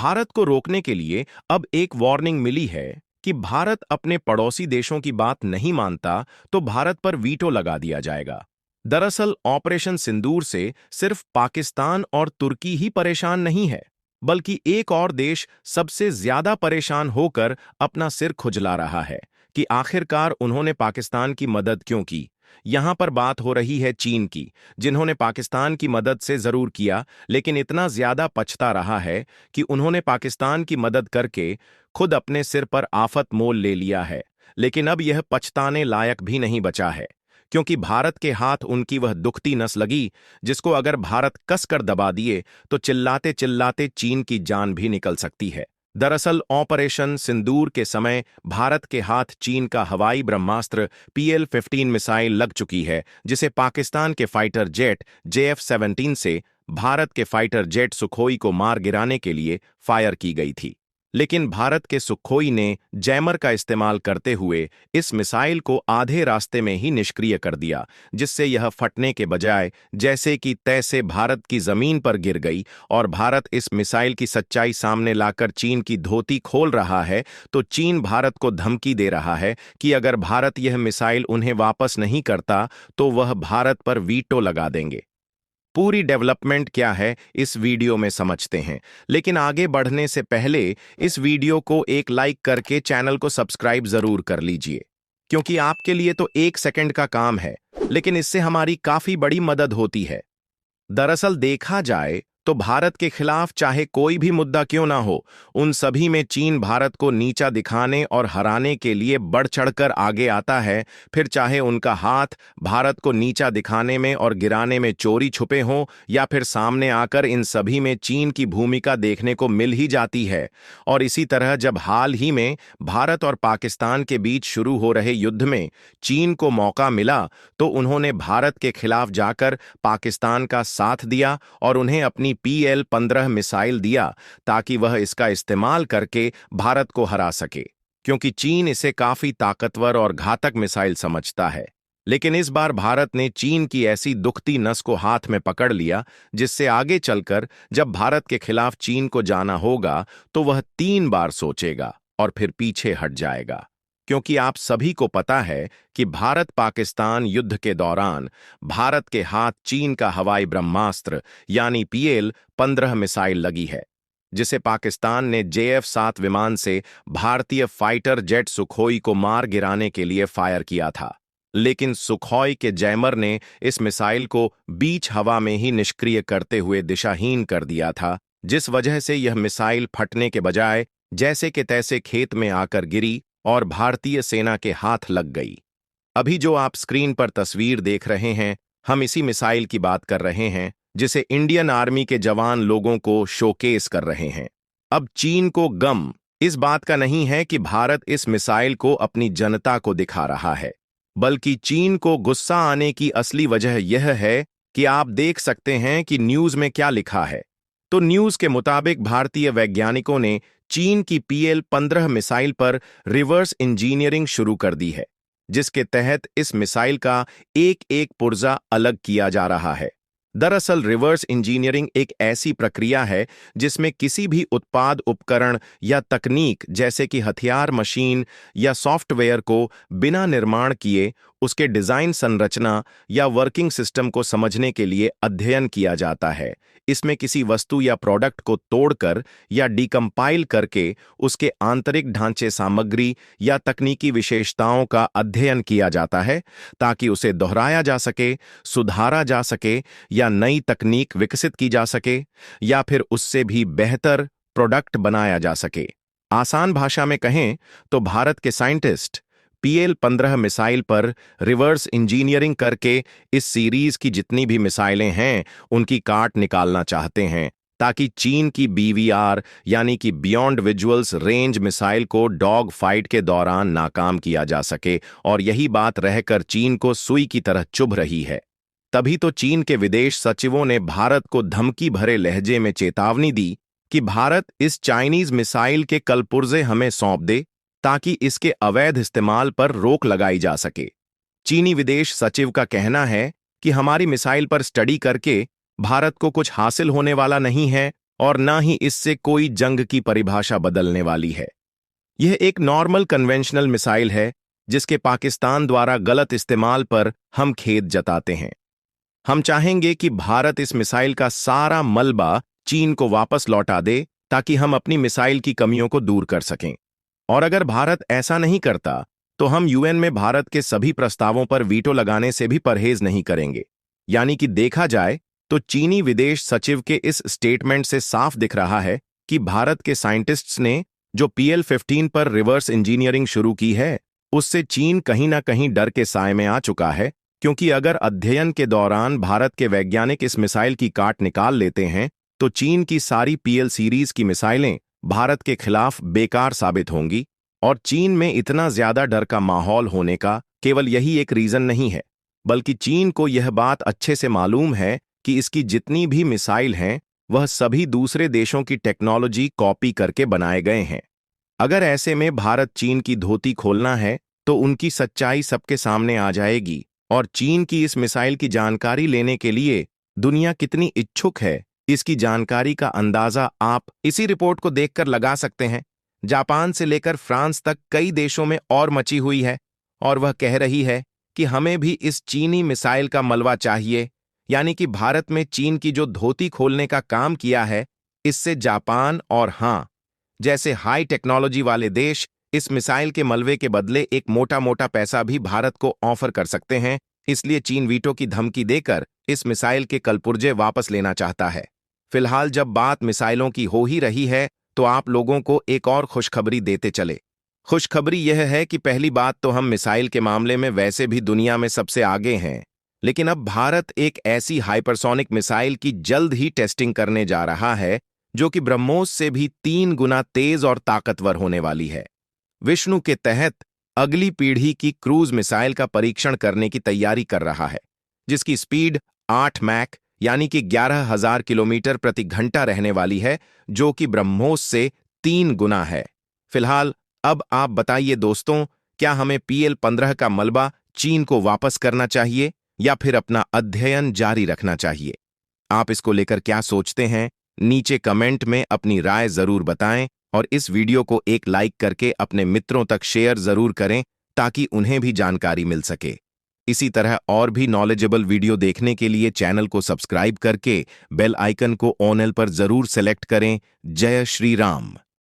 भारत को रोकने के लिए अब एक वार्निंग मिली है कि भारत अपने पड़ोसी देशों की बात नहीं मानता तो भारत पर वीटो लगा दिया जाएगा। दरअसल ऑपरेशन सिंदूर से सिर्फ पाकिस्तान और तुर्की ही परेशान नहीं है, बल्कि एक और देश सबसे ज्यादा परेशान होकर अपना सिर खुजला रहा है कि आखिरकार उन्होंने पाकिस्तान की मदद क्यों की। यहां पर बात हो रही है चीन की, जिन्होंने पाकिस्तान की मदद से जरूर किया, लेकिन इतना ज्यादा पछता रहा है कि उन्होंने पाकिस्तान की मदद करके खुद अपने सिर पर आफत मोल ले लिया है। लेकिन अब यह पछताने लायक भी नहीं बचा है, क्योंकि भारत के हाथ उनकी वह दुखती नस लगी जिसको अगर भारत कसकर दबा दिए तो चिल्लाते चिल्लाते चीन की जान भी निकल सकती है। दरअसल ऑपरेशन सिंदूर के समय भारत के हाथ चीन का हवाई ब्रह्मास्त्र PL-15 मिसाइल लग चुकी है, जिसे पाकिस्तान के फाइटर जेट JF-17 से भारत के फाइटर जेट सुखोई को मार गिराने के लिए फायर की गई थी। लेकिन भारत के सुखोई ने जैमर का इस्तेमाल करते हुए इस मिसाइल को आधे रास्ते में ही निष्क्रिय कर दिया, जिससे यह फटने के बजाय जैसे कि तैसे भारत की जमीन पर गिर गई। और भारत इस मिसाइल की सच्चाई सामने लाकर चीन की धोती खोल रहा है, तो चीन भारत को धमकी दे रहा है कि अगर भारत यह मिसाइल उन्हें वापस नहीं करता तो वह भारत पर वीटो लगा देंगे। पूरी डेवलपमेंट क्या है इस वीडियो में समझते हैं, लेकिन आगे बढ़ने से पहले इस वीडियो को एक लाइक करके चैनल को सब्सक्राइब जरूर कर लीजिए, क्योंकि आपके लिए तो 1 सेकंड का काम है, लेकिन इससे हमारी काफी बड़ी मदद होती है। दरअसल देखा जाए तो भारत के खिलाफ चाहे कोई भी मुद्दा क्यों ना हो, उन सभी में चीन भारत को नीचा दिखाने और हराने के लिए बढ़ चढ़कर आगे आता है। फिर चाहे उनका हाथ भारत को नीचा दिखाने में और गिराने में चोरी छुपे हों, या फिर सामने आकर, इन सभी में चीन की भूमिका देखने को मिल ही जाती है। और इसी तरह जब हाल ही में भारत और पाकिस्तान के बीच शुरू हो रहे युद्ध में चीन को मौका मिला, तो उन्होंने भारत के खिलाफ जाकर पाकिस्तान का साथ दिया और उन्हें अपनी PL-15 मिसाइल दिया, ताकि वह इसका इस्तेमाल करके भारत को हरा सके, क्योंकि चीन इसे काफी ताकतवर और घातक मिसाइल समझता है। लेकिन इस बार भारत ने चीन की ऐसी दुखती नस को हाथ में पकड़ लिया, जिससे आगे चलकर जब भारत के खिलाफ चीन को जाना होगा तो वह 3 बार सोचेगा और फिर पीछे हट जाएगा। क्योंकि आप सभी को पता है कि भारत पाकिस्तान युद्ध के दौरान भारत के हाथ चीन का हवाई ब्रह्मास्त्र यानी PL-15 मिसाइल लगी है, जिसे पाकिस्तान ने JF-7 विमान से भारतीय फाइटर जेट सुखोई को मार गिराने के लिए फायर किया था। लेकिन सुखोई के जैमर ने इस मिसाइल को बीच हवा में ही निष्क्रिय करते हुए दिशाहीन कर दिया था, जिस वजह से यह मिसाइल फटने के बजाय जैसे के तैसे खेत में आकर गिरी और भारतीय सेना के हाथ लग गई। अभी जो आप स्क्रीन पर तस्वीर देख रहे हैं, हम इसी मिसाइल की बात कर रहे हैं, जिसे इंडियन आर्मी के जवान लोगों को शोकेस कर रहे हैं। अब चीन को गम इस बात का नहीं है कि भारत इस मिसाइल को अपनी जनता को दिखा रहा है, बल्कि चीन को गुस्सा आने की असली वजह यह है कि आप देख सकते हैं कि न्यूज में क्या लिखा है। तो न्यूज के मुताबिक भारतीय वैज्ञानिकों ने चीन की PL-15 मिसाइल पर रिवर्स इंजीनियरिंग शुरू कर दी है, जिसके तहत इस मिसाइल का एक एक पुर्जा अलग किया जा रहा है। दरअसल रिवर्स इंजीनियरिंग एक ऐसी प्रक्रिया है जिसमें किसी भी उत्पाद, उपकरण या तकनीक जैसे कि हथियार, मशीन या सॉफ्टवेयर को बिना निर्माण किए उसके डिजाइन, संरचना या वर्किंग सिस्टम को समझने के लिए अध्ययन किया जाता है। इसमें किसी वस्तु या प्रोडक्ट को तोड़कर या डिकम्पाइल करके उसके आंतरिक ढांचे, सामग्री या तकनीकी विशेषताओं का अध्ययन किया जाता है, ताकि उसे दोहराया जा सके, सुधारा जा सके, या नई तकनीक विकसित की जा सके, या फिर उससे भी बेहतर प्रोडक्ट बनाया जा सके। आसान भाषा में कहें तो भारत के साइंटिस्ट PL-15 मिसाइल पर रिवर्स इंजीनियरिंग करके इस सीरीज की जितनी भी मिसाइलें हैं उनकी काट निकालना चाहते हैं, ताकि चीन की BVR यानी कि बियॉन्ड विजुअल्स रेंज मिसाइल को डॉग फाइट के दौरान नाकाम किया जा सके। और यही बात रहकर चीन को सुई की तरह चुभ रही है। तभी तो चीन के विदेश सचिवों ने भारत को धमकी भरे लहजे में चेतावनी दी कि भारत इस चाइनीज मिसाइल के कलपुर्जे हमें सौंप दे, ताकि इसके अवैध इस्तेमाल पर रोक लगाई जा सके। चीनी विदेश सचिव का कहना है कि हमारी मिसाइल पर स्टडी करके भारत को कुछ हासिल होने वाला नहीं है, और ना ही इससे कोई जंग की परिभाषा बदलने वाली है। यह एक नॉर्मल कन्वेंशनल मिसाइल है जिसके पाकिस्तान द्वारा गलत इस्तेमाल पर हम खेद जताते हैं। हम चाहेंगे कि भारत इस मिसाइल का सारा मलबा चीन को वापस लौटा दे ताकि हम अपनी मिसाइल की कमियों को दूर कर सकें। और अगर भारत ऐसा नहीं करता तो हम यूएन में भारत के सभी प्रस्तावों पर वीटो लगाने से भी परहेज नहीं करेंगे। यानी कि देखा जाए तो चीनी विदेश सचिव के इस स्टेटमेंट से साफ दिख रहा है कि भारत के साइंटिस्ट्स ने जो PL-15 पर रिवर्स इंजीनियरिंग शुरू की है, उससे चीन कहीं ना कहीं डर के साए में आ चुका है, क्योंकि अगर अध्ययन के दौरान भारत के वैज्ञानिक इस मिसाइल की काट निकाल लेते हैं तो चीन की सारी PL सीरीज की मिसाइलें भारत के खिलाफ बेकार साबित होंगी। और चीन में इतना ज्यादा डर का माहौल होने का केवल यही एक रीजन नहीं है, बल्कि चीन को यह बात अच्छे से मालूम है कि इसकी जितनी भी मिसाइल हैं वह सभी दूसरे देशों की टेक्नोलॉजी कॉपी करके बनाए गए हैं। अगर ऐसे में भारत चीन की धोती खोलना है तो उनकी सच्चाई सबके सामने आ जाएगी और चीन की इस मिसाइल की जानकारी लेने के लिए दुनिया कितनी इच्छुक है, इसकी जानकारी का अंदाजा आप इसी रिपोर्ट को देखकर लगा सकते हैं। जापान से लेकर फ्रांस तक कई देशों में और मची हुई है और वह कह रही है कि हमें भी इस चीनी मिसाइल का मलबा चाहिए। यानी कि भारत में चीन की जो धोती खोलने का काम किया है, इससे जापान और हाँ जैसे हाई टेक्नोलॉजी वाले देश इस मिसाइल के मलबे के बदले एक मोटा मोटा पैसा भी भारत को ऑफर कर सकते हैं। इसलिए चीन वीटो की धमकी देकर इस मिसाइल के कलपुर्जे वापस लेना चाहता है। फिलहाल जब बात मिसाइलों की हो ही रही है तो आप लोगों को एक और खुशखबरी देते चले। खुशखबरी यह है कि पहली बात तो हम मिसाइल के मामले में वैसे भी दुनिया में सबसे आगे हैं, लेकिन अब भारत एक ऐसी हाइपरसोनिक मिसाइल की जल्द ही टेस्टिंग करने जा रहा है जो कि ब्रह्मोस से भी 3 गुना तेज और ताकतवर होने वाली है। विष्णु के तहत अगली पीढ़ी की क्रूज मिसाइल का परीक्षण करने की तैयारी कर रहा है, जिसकी स्पीड 8 मैक यानी कि 11,000 किलोमीटर प्रति घंटा रहने वाली है, जो कि ब्रह्मोस से 3 गुना है। फिलहाल अब आप बताइए दोस्तों, क्या हमें PL-15 का मलबा चीन को वापस करना चाहिए या फिर अपना अध्ययन जारी रखना चाहिए? आप इसको लेकर क्या सोचते हैं? नीचे कमेंट में अपनी राय जरूर बताएं और इस वीडियो को एक लाइक करके अपने मित्रों तक शेयर जरूर करें ताकि उन्हें भी जानकारी मिल सके। इसी तरह और भी नॉलेजेबल वीडियो देखने के लिए चैनल को सब्सक्राइब करके बेल आइकन को ऑल पर जरूर सेलेक्ट करें। जय श्री राम।